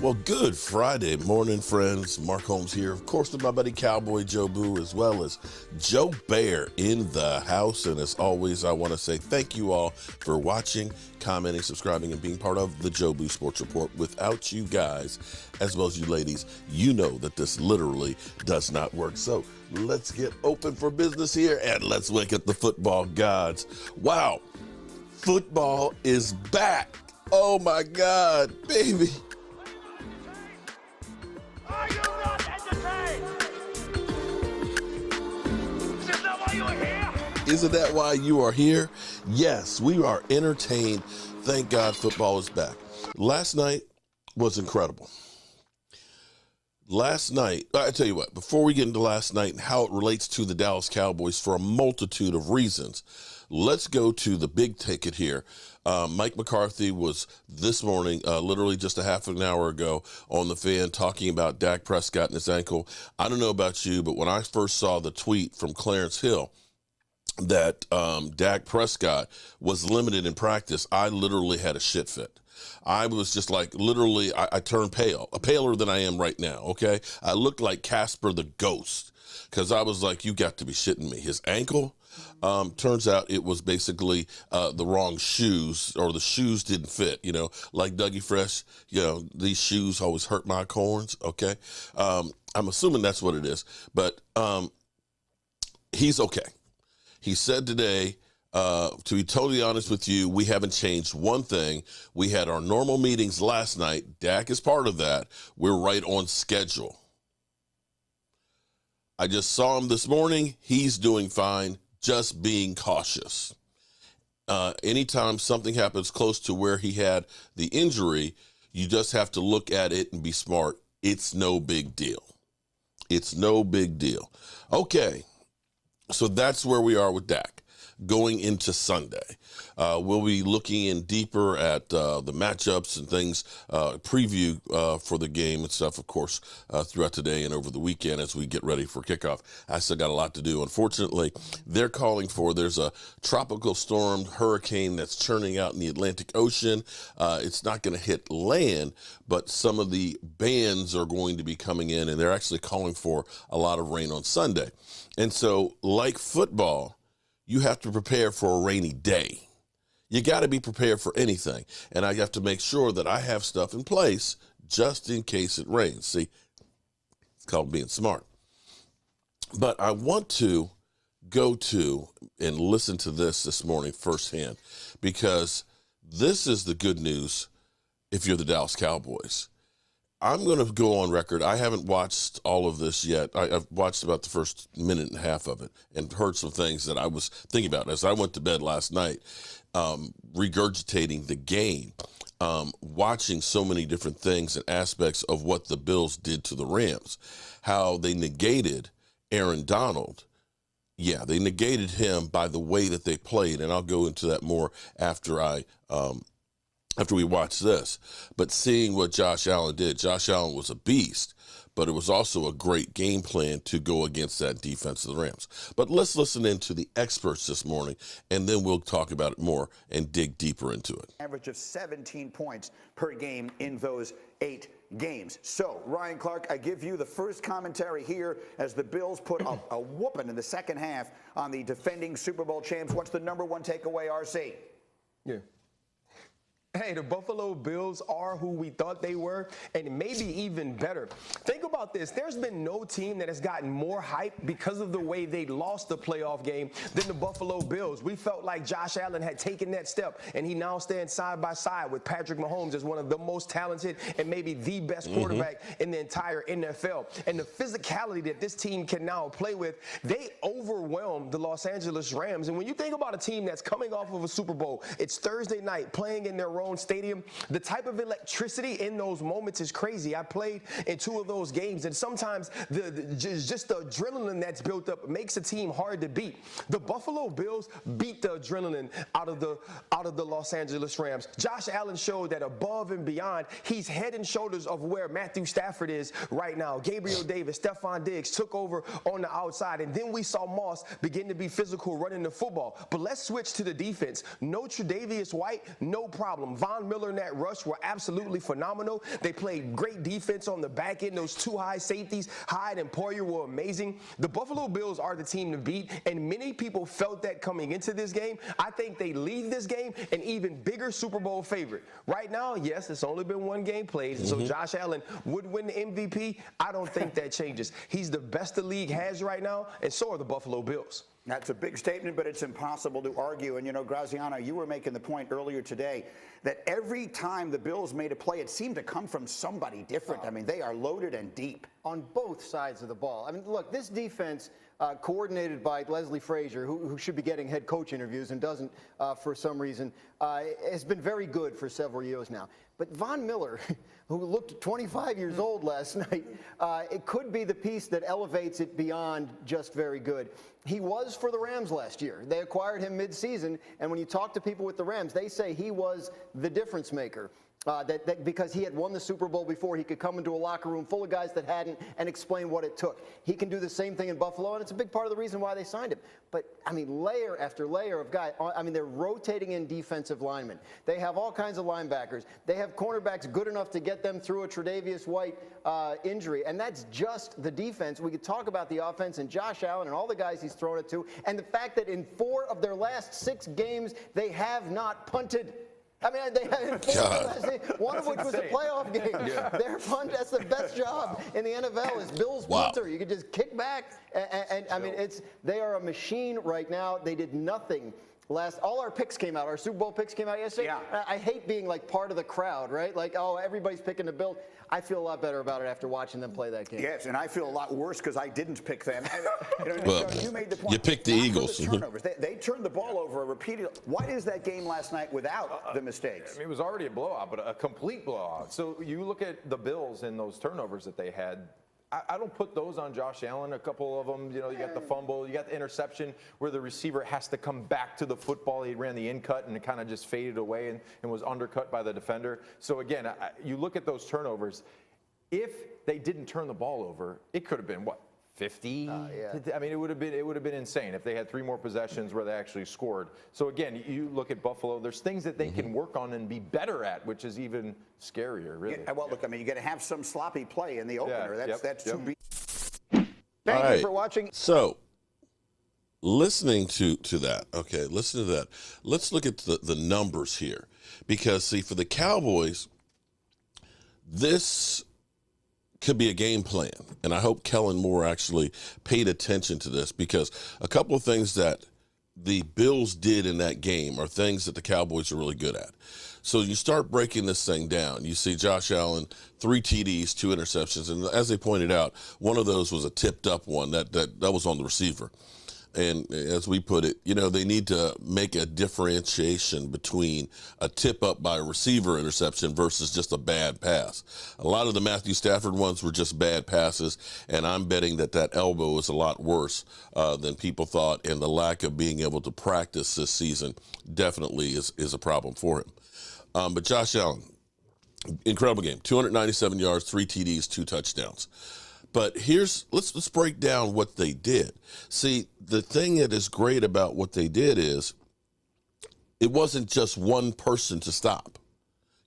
Well, good Friday morning, friends. Mark Holmes here, of course, with my buddy Cowboy Joe Boo, as well as Joe Bear in the house. And as always, I want to say thank you all for watching, commenting, subscribing, and being part of the Joe Boo Sports Report. Without you guys, as well as you ladies, you know that this literally does not work. So let's get open for business here, and let's wake up the football gods. Wow, football is back. Oh my God, baby. Are you not entertained? Isn't that why you are here? Isn't that why you are here? Yes, we are entertained. Thank God football is back. Last night was incredible. Last night, I tell you what, before we get into last night and how it relates to the Dallas Cowboys for a multitude of reasons, let's go to the big ticket here. Mike McCarthy was this morning, literally just a half an hour ago, on the Fan talking about Dak Prescott and his ankle. I don't know about you, but when I first saw the tweet from Clarence Hill that Dak Prescott was limited in practice, I literally had a shit fit. I was just like, literally, I turned pale, paler than I am right now, okay? I looked like Casper the Ghost because I was like, you got to be shitting me. His ankle, turns out it was basically the wrong shoes, or the shoes didn't fit, you know, like Dougie Fresh, you know, these shoes always hurt my corns, okay? I'm assuming that's what it is, but he's okay. He said today, to be totally honest with you, we haven't changed one thing. We had our normal meetings last night. Dak is part of that. We're right on schedule. I just saw him this morning. He's doing fine, just being cautious. Anytime something happens close to where he had the injury, you just have to look at it and be smart. It's no big deal. It's no big deal. Okay, so that's where we are with Dak going into Sunday. We'll be looking in deeper at the matchups and things, preview for the game and stuff, of course, throughout today and over the weekend as we get ready for kickoff. I still got a lot to do. Unfortunately, they're calling for, there's a tropical storm hurricane that's churning out in the Atlantic Ocean. It's not going to hit land, but some of the bands are going to be coming in, and they're actually calling for a lot of rain on Sunday. And so, like football, you have to prepare for a rainy day. You got to be prepared for anything. And I have to make sure that I have stuff in place just in case it rains. See, it's called being smart. But I want to go to and listen to this morning firsthand, because this is the good news if you're the Dallas Cowboys. I'm going to go on record. I haven't watched all of this yet. I've watched about the first minute and a half of it and heard some things that I was thinking about as I went to bed last night, regurgitating the game, watching so many different things and aspects of what the Bills did to the Rams, how they negated Aaron Donald. Yeah, they negated him by the way that they played, and I'll go into that more after we watch this. But seeing what Josh Allen did, Josh Allen was a beast, but it was also a great game plan to go against that defense of the Rams. But let's listen in to the experts this morning, and then we'll talk about it more and dig deeper into it. Average of 17 points per game in those 8 games. So, Ryan Clark, I give you the first commentary here as the Bills put a whooping in the second half on the defending Super Bowl champs. What's the number one takeaway, RC? Yeah. Hey, the Buffalo Bills are who we thought they were, and maybe even better. Think about this. There's been no team that has gotten more hype because of the way they lost the playoff game than the Buffalo Bills. We felt like Josh Allen had taken that step, and he now stands side by side with Patrick Mahomes as one of the most talented and maybe the best quarterback in the entire NFL. And the physicality that this team can now play with, they overwhelmed the Los Angeles Rams. And when you think about a team that's coming off of a Super Bowl, it's Thursday night, playing in their own stadium, the type of electricity in those moments is crazy. I played in 2 of those games, and sometimes just the adrenaline that's built up makes a team hard to beat. The Buffalo Bills beat the adrenaline out of the Los Angeles Rams. Josh Allen showed that above and beyond, he's head and shoulders of where Matthew Stafford is right now. Gabriel Davis, Stephon Diggs took over on the outside, and then we saw Moss begin to be physical running the football. But let's switch to the defense. No Tre'Davious White, no problem. Von Miller and that rush were absolutely phenomenal. They played great defense on the back end. Those two high safeties, Hyde and Poyer, were amazing. The Buffalo Bills are the team to beat, and many people felt that coming into this game. I think they leave this game an even bigger Super Bowl favorite. Right now, yes, it's only been one game played, and so Josh Allen would win the MVP. I don't think that changes. He's the best the league has right now, and so are the Buffalo Bills. That's a big statement, but it's impossible to argue. And, you know, Graziano, you were making the point earlier today that every time the Bills made a play, it seemed to come from somebody different. I mean, they are loaded and deep. On both sides of the ball. I mean, look, this defense, coordinated by Leslie Frazier, who should be getting head coach interviews and doesn't for some reason, has been very good for several years now. But Von Miller, who looked 25 years old last night, it could be the piece that elevates it beyond just very good. He was for the Rams last year. They acquired him midseason, and when you talk to people with the Rams, they say he was the difference maker. Because he had won the Super Bowl before, he could come into a locker room full of guys that hadn't and explain what it took. He can do the same thing in Buffalo, and it's a big part of the reason why they signed him. But, I mean, layer after layer of guys. I mean, they're rotating in defensive linemen. They have all kinds of linebackers. They have cornerbacks good enough to get them through a Tre'Davious White injury, and that's just the defense. We could talk about the offense and Josh Allen and all the guys he's thrown it to, and the fact that in 4 of their last 6 games, they have not punted. I mean, they had one of which was a playoff game. Yeah. Their punt, that's the best job in the NFL is Bill's punter. You could just kick back. And I mean, they are a machine right now. They did nothing. All our picks came out. Our Super Bowl picks came out yesterday. Yeah. I hate being like part of the crowd, right? Like, oh, everybody's picking the Bills. I feel a lot better about it after watching them play that game. Yes, and I feel a lot worse because I didn't pick them. Well, you made the point. You picked the Eagles. The turnovers. They turned the ball over repeatedly. What is that game last night without the mistakes? I mean, it was already a blowout, but a complete blowout. So you look at the Bills and those turnovers that they had. I don't put those on Josh Allen. A couple of them, you know, you got the fumble, you got the interception where the receiver has to come back to the football. He ran the in cut and it kind of just faded away and was undercut by the defender. So again, you look at those turnovers. If they didn't turn the ball over, it could have been what? 50. Yeah. I mean, it would have been insane if they had 3 more possessions where they actually scored. So again, you look at Buffalo. There's things that they can work on and be better at, which is even scarier, really. Yeah, well, look, I mean, you're going to have some sloppy play in the opener. That's to be. Thank you for watching. So, listening to that, okay, listen to that. Let's look at the numbers here, because see, for the Cowboys, this could be a game plan, and I hope Kellen Moore actually paid attention to this, because a couple of things that the Bills did in that game are things that the Cowboys are really good at. So you start breaking this thing down. You see Josh Allen, 3 TDs, 2 interceptions, and as they pointed out, one of those was a tipped up one that was on the receiver. And as we put it, you know, they need to make a differentiation between a tip up by a receiver interception versus just a bad pass. A lot of the Matthew Stafford ones were just bad passes, and I'm betting that elbow is a lot worse than people thought, and the lack of being able to practice this season definitely is a problem for him. But Josh Allen, incredible game, 297 yards, 3 TDs, 2 touchdowns. But let's break down what they did. See, the thing that is great about what they did is it wasn't just one person to stop.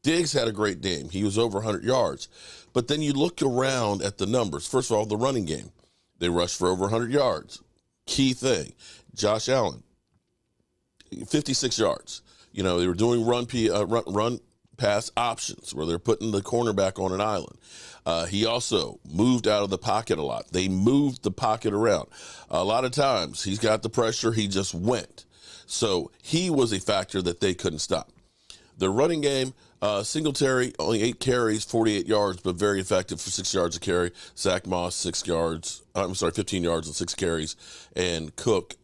Diggs had a great game. He was over 100 yards. But then you look around at the numbers. First of all, the running game. They rushed for over 100 yards. Key thing. Josh Allen, 56 yards. You know, they were doing run pass options where they're putting the cornerback on an island. He also moved out of the pocket a lot. They moved the pocket around. A lot of times he's got the pressure, he just went. So he was a factor that they couldn't stop. The running game, Singletary, only 8 carries, 48 yards, but very effective for 6 yards a carry. Zach Moss, 15 yards and 6 carries. And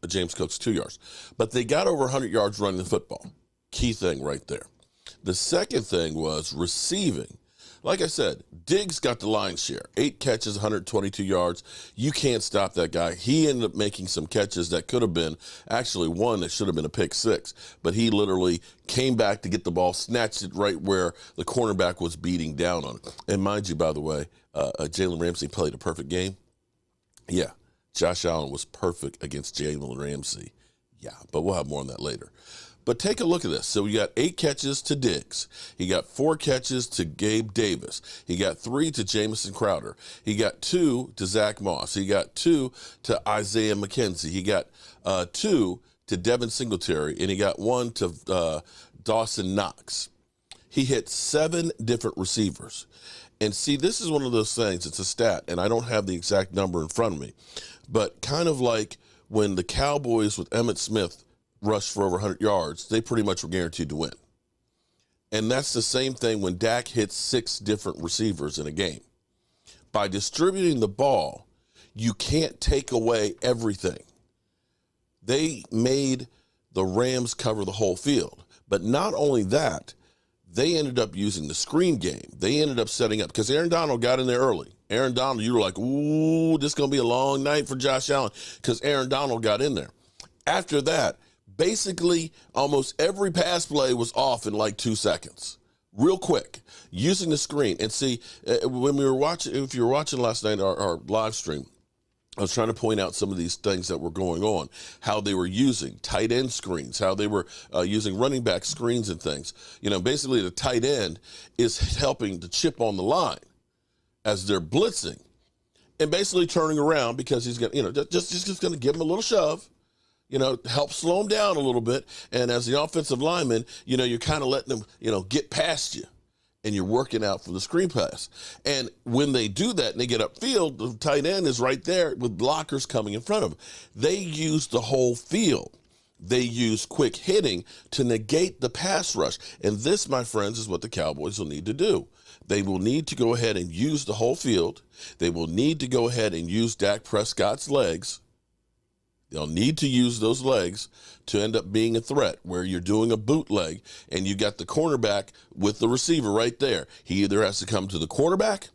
James Cook's 2 yards. But they got over 100 yards running the football. Key thing right there. The second thing was receiving. Like I said, Diggs got the lion's share. 8 catches, 122 yards. You can't stop that guy. He ended up making some catches that could have been actually one that should have been a pick 6. But he literally came back to get the ball, snatched it right where the cornerback was beating down on it. And mind you, by the way, Jalen Ramsey played a perfect game. Yeah, Josh Allen was perfect against Jalen Ramsey. Yeah, but we'll have more on that later. But take a look at this. So we got 8 catches to Diggs. He got 4 catches to Gabe Davis. He got 3 to Jamison Crowder. He got 2 to Zach Moss. He got 2 to Isaiah McKenzie. He got 2 to Devin Singletary. And he got 1 to Dawson Knox. He hit 7 different receivers. And see, this is one of those things, it's a stat, and I don't have the exact number in front of me, but kind of like when the Cowboys with Emmitt Smith rushed for over 100 yards, they pretty much were guaranteed to win. And that's the same thing when Dak hits 6 different receivers in a game. By distributing the ball, you can't take away everything. They made the Rams cover the whole field. But not only that, they ended up using the screen game. They ended up setting up, because Aaron Donald got in there early. Aaron Donald, you were like, ooh, this is going to be a long night for Josh Allen, because Aaron Donald got in there. After that, basically almost every pass play was off in like 2 seconds. Real quick, using the screen. And see, when we were watching, if you were watching last night, our live stream, I was trying to point out some of these things that were going on, how they were using tight end screens, how they were using running back screens and things. You know, basically the tight end is helping to chip on the line as they're blitzing and basically turning around because he's going to, you know, just going to give him a little shove, you know, help slow him down a little bit. And as the offensive lineman, you know, you're kind of letting him, you know, get past you. And you're working out for the screen pass. And when they do that and they get upfield, the tight end is right there with blockers coming in front of them. They use the whole field. They use quick hitting to negate the pass rush. And this, my friends, is what the Cowboys will need to do. They will need to go ahead and use the whole field. They will need to go ahead and use Dak Prescott's legs. They'll need to use those legs to end up being a threat where you're doing a bootleg and you got the cornerback with the receiver right there. He either has to come to the quarterback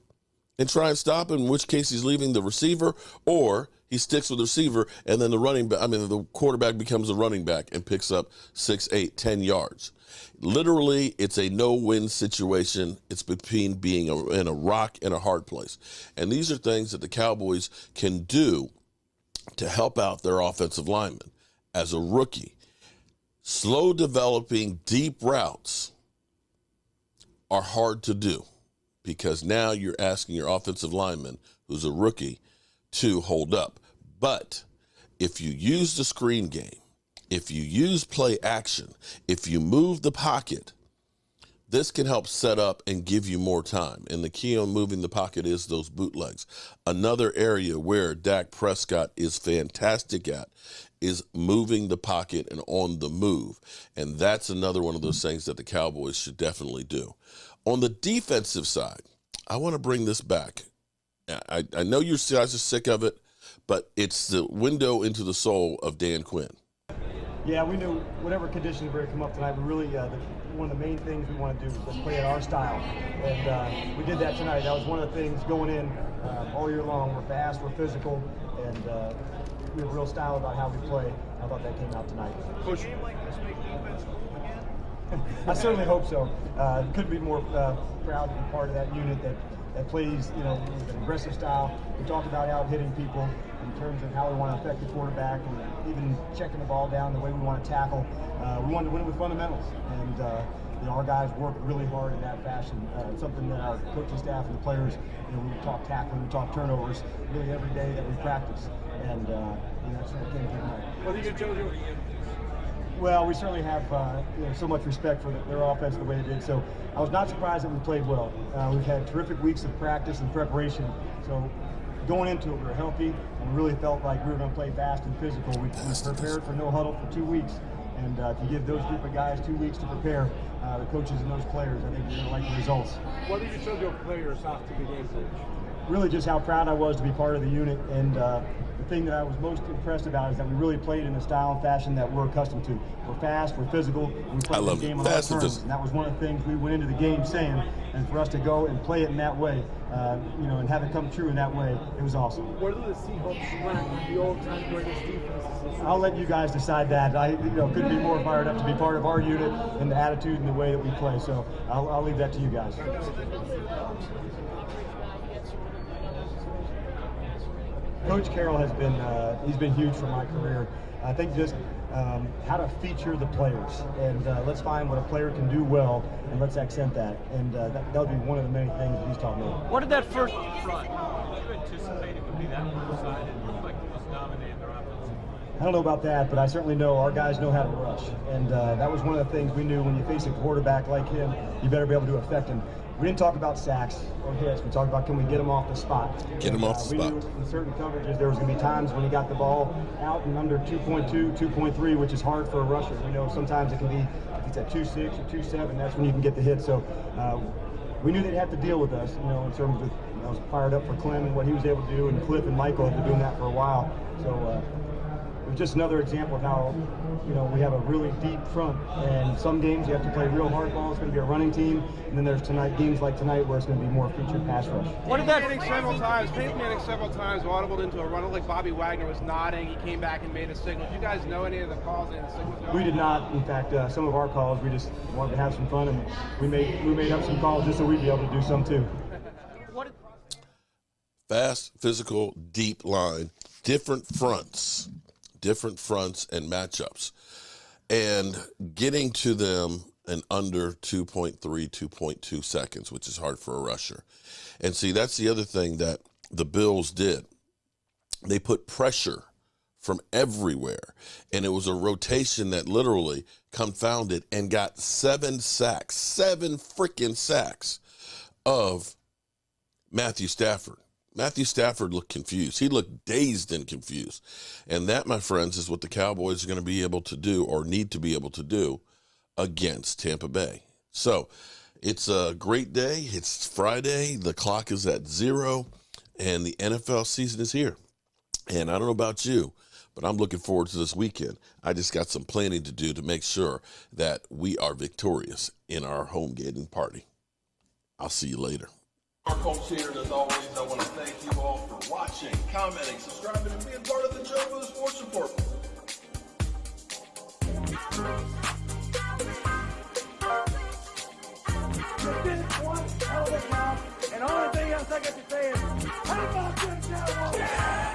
and try and stop him, in which case he's leaving the receiver, or he sticks with the receiver and then the quarterback becomes a running back and picks up 6, 8, 10 yards. Literally, it's a no-win situation. It's between being in a rock and a hard place. And these are things that the Cowboys can do to help out their offensive linemen. As a rookie, slow developing deep routes are hard to do because now you're asking your offensive lineman, who's a rookie, to hold up. But if you use the screen game, if you use play action, if you move the pocket, this can help set up and give you more time. And the key on moving the pocket is those bootlegs. Another area where Dak Prescott is fantastic at is moving the pocket and on the move. And that's another one of those things that the Cowboys should definitely do. On the defensive side, I want to bring this back. I know you guys are sick of it, but it's the window into the soul of Dan Quinn. Yeah, we knew whatever conditions were going to come up tonight, we really, one of the main things we want to do was play at our style. And we did that tonight. That was one of the things going in all year long. We're fast, we're physical, and we have a real style about how we play. I thought that came out tonight. Coach, do you like this big defense again? I certainly hope so. Couldn't be more proud to be part of that unit that plays, you know, with an aggressive style. We talked about out-hitting people in terms of how we want to affect the quarterback and even checking the ball down, the way we want to tackle. We wanted to win it with fundamentals, and you know, our guys work really hard in that fashion. It's something that our coaching staff and the players, you know, we talk tackling, we talk turnovers, really every day that we practice, and you know, that's what came tonight. What do you get, Jojo? Well, we certainly have you know, so much respect for their offense the way they did. So I was not surprised that we played well. We've had terrific weeks of practice and preparation. So going into it, we were healthy and really felt like we were going to play fast and physical. We prepared for no huddle for 2 weeks. And if you give those group of guys 2 weeks to prepare, the coaches and those players, I think you're going to like the results. What did you tell your players after the game, Coach? Really just how proud I was to be part of the unit, and the thing that I was most impressed about is that we really played in the style and fashion that we're accustomed to. We're fast, we're physical, we play the game on our terms, and that was one of the things we went into the game saying, and for us to go and play it in that way, you know, and have it come true in that way, it was awesome. Where do the Seahawks rank the all-time greatest defenses? I'll let you guys decide that. I couldn't be more fired up to be part of our unit and the attitude and the way that we play, so I'll leave that to you guys. Coach Carroll has been he's been huge for my career. I think just how to feature the players, and let's find what a player can do well, and let's accent that. And that would be one of the many things that he's taught me. What did that first front? Did you anticipate it would be that one-sided? It looked like it was dominating their offense. I don't know about that, but I certainly know our guys know how to rush, and that was one of the things we knew. When you face a quarterback like him, you better be able to affect him. We didn't talk about sacks or hits. We talked about, can we get him off the spot? Get him off the spot. We knew in certain coverages there was going to be times when he got the ball out and under 2.2, 2.3, which is hard for a rusher. You know, sometimes it can be, if it's at 2.6 or 2.7, that's when you can get the hit. So we knew they'd have to deal with us, you know, in terms of, I was fired up for Clem and what he was able to do, and Cliff and Michael have been doing that for a while. So it was just another example of how, you know, we have a really deep front, and some games you have to play real hard ball. It's going to be a running team, and then there's games like tonight where it's going to be more featured pass rush. What did that several times? Peyton Manning several times audibled into a run. It looked like Bobby Wagner was nodding. He came back and made a signal. Did you guys know any of the calls and the signals? We did not. In fact, some of our calls, we just wanted to have some fun, and we made up some calls just so we'd be able to do some too. Fast, physical, deep line, different fronts and matchups, and getting to them in under 2.3, 2.2 seconds, which is hard for a rusher. And see, that's the other thing that the Bills did. They put pressure from everywhere, and it was a rotation that literally confounded and got 7 freaking sacks of Matthew Stafford. Matthew Stafford looked confused. He looked dazed and confused. And that, my friends, is what the Cowboys are going to be able to do, or need to be able to do, against Tampa Bay. So it's a great day. It's Friday. The clock is at 0, and the NFL season is here. And I don't know about you, but I'm looking forward to this weekend. I just got some planning to do to make sure that we are victorious in our home gating party. I'll see you later. Our Holmes here, and as always, I want to thank you all for watching, commenting, subscribing, and being part of the show for the sports report. You did one hell of a job, and all the thing else I got to say is, how about them Cowboys?